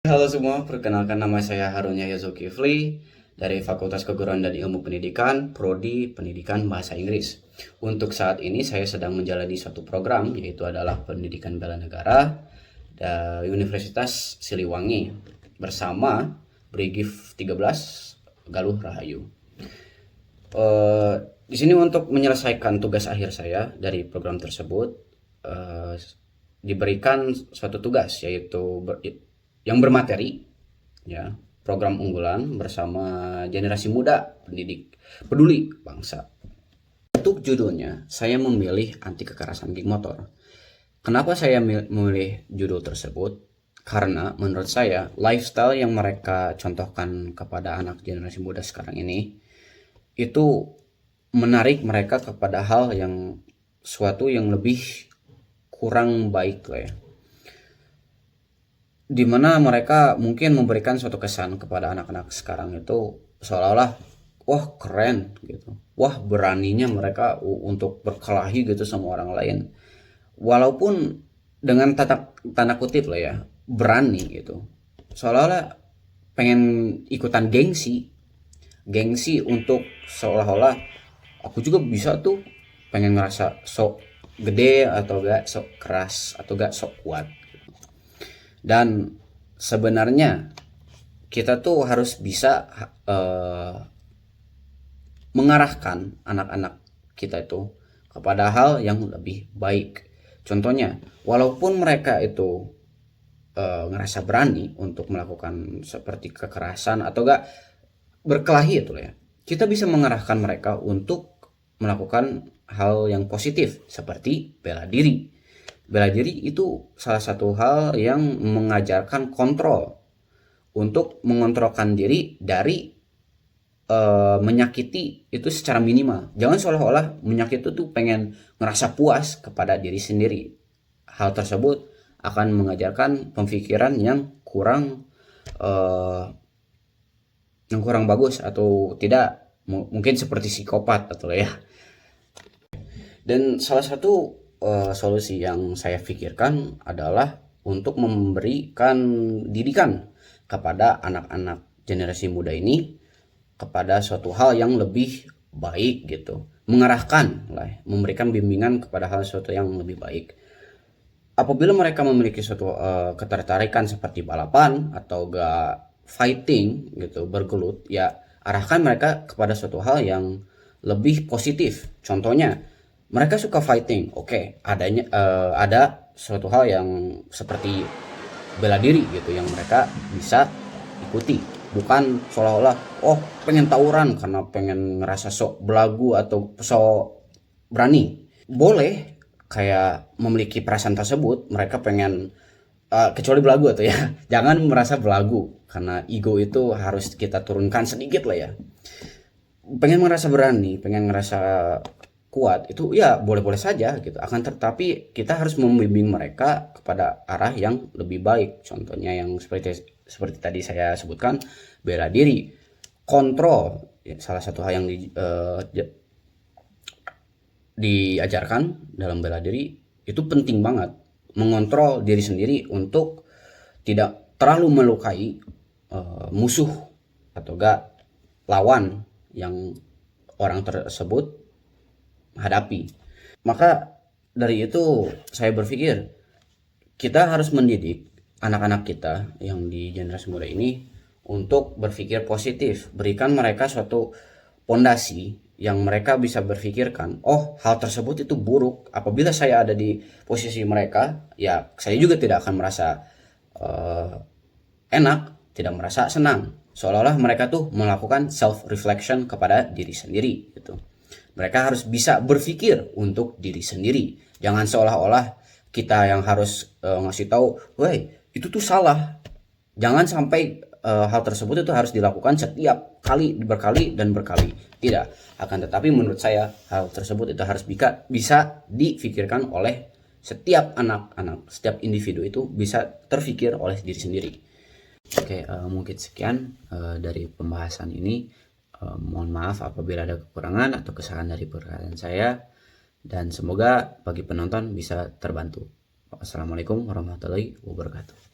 Halo semua, perkenalkan nama saya Harun Yahya Zulkifli dari Fakultas Keguruan dan Ilmu Pendidikan, Prodi Pendidikan Bahasa Inggris. Untuk saat ini saya sedang menjalani suatu program, yaitu adalah Pendidikan Bela Negara dari Universitas Siliwangi bersama Brigif 13 Galuh Rahayu. Di sini untuk menyelesaikan tugas akhir saya dari program tersebut, diberikan suatu tugas, yaitu yang bermateri, ya, program unggulan bersama generasi muda pendidik peduli bangsa. Untuk judulnya saya memilih anti kekerasan geng motor. Kenapa saya memilih judul tersebut? Karena menurut saya lifestyle yang mereka contohkan kepada anak generasi muda sekarang ini itu menarik mereka kepada hal yang suatu yang lebih kurang baik lah ya, dimana mereka mungkin memberikan suatu kesan kepada anak-anak sekarang itu seolah-olah wah keren gitu, wah beraninya mereka untuk berkelahi gitu sama orang lain, walaupun dengan tanda kutip lah ya, berani gitu, seolah-olah pengen ikutan gengsi untuk seolah-olah aku juga bisa tuh, pengen ngerasa sok gede atau gak sok keras atau gak sok kuat. Dan sebenarnya kita tuh harus bisa mengarahkan anak-anak kita itu kepada hal yang lebih baik. Contohnya, walaupun mereka itu ngerasa berani untuk melakukan seperti kekerasan atau gak berkelahi itu ya, kita bisa mengarahkan mereka untuk melakukan hal yang positif seperti bela diri. Bela diri itu salah satu hal yang mengajarkan kontrol, untuk mengontrolkan diri dari menyakiti itu secara minimal. Jangan seolah-olah menyakiti itu pengen ngerasa puas kepada diri sendiri. Hal tersebut akan mengajarkan pemikiran yang kurang bagus atau tidak, mungkin seperti psikopat atau ya. Dan salah satu solusi yang saya pikirkan adalah untuk memberikan didikan kepada anak-anak generasi muda ini kepada suatu hal yang lebih baik gitu, mengarahkan lah, memberikan bimbingan kepada hal suatu yang lebih baik. Apabila mereka memiliki suatu ketertarikan seperti balapan atau gak fighting gitu, bergelut, ya arahkan mereka kepada suatu hal yang lebih positif. Contohnya mereka suka fighting, oke, ada suatu hal yang seperti bela diri gitu yang mereka bisa ikuti, bukan seolah-olah oh pengen tawuran karena pengen ngerasa sok belagu atau sok berani. Boleh kayak memiliki perasaan tersebut, mereka pengen kecuali belagu atau ya jangan merasa belagu, karena ego itu harus kita turunkan sedikit lah ya. Pengen merasa berani, pengen ngerasa kuat itu ya boleh-boleh saja gitu, akan tetapi kita harus membimbing mereka kepada arah yang lebih baik. Contohnya yang seperti tadi saya sebutkan, bela diri, kontrol, ya, salah satu hal yang diajarkan dalam bela diri itu penting banget, mengontrol diri sendiri untuk tidak terlalu melukai musuh atau gak lawan yang orang tersebut hadapi. Maka dari itu saya berpikir kita harus mendidik anak-anak kita yang di generasi muda ini untuk berpikir positif, berikan mereka suatu pondasi yang mereka bisa berpikirkan, oh hal tersebut itu buruk. Apabila saya ada di posisi mereka, ya saya juga tidak akan merasa enak, tidak merasa senang, seolah-olah mereka tuh melakukan self reflection kepada diri sendiri gitu. Mereka harus bisa berpikir untuk diri sendiri. Jangan seolah-olah kita yang harus ngasih tahu, "Woi, itu tuh salah." Jangan sampai hal tersebut itu harus dilakukan setiap kali, berkali dan berkali. Tidak. Akan tetapi menurut saya hal tersebut itu harus bisa difikirkan oleh setiap anak-anak, setiap individu itu bisa terfikir oleh diri sendiri. Oke, mungkin sekian dari pembahasan ini. Mohon maaf apabila ada kekurangan atau kesalahan dari perkataan saya, dan semoga bagi penonton bisa terbantu. Wassalamualaikum warahmatullahi wabarakatuh.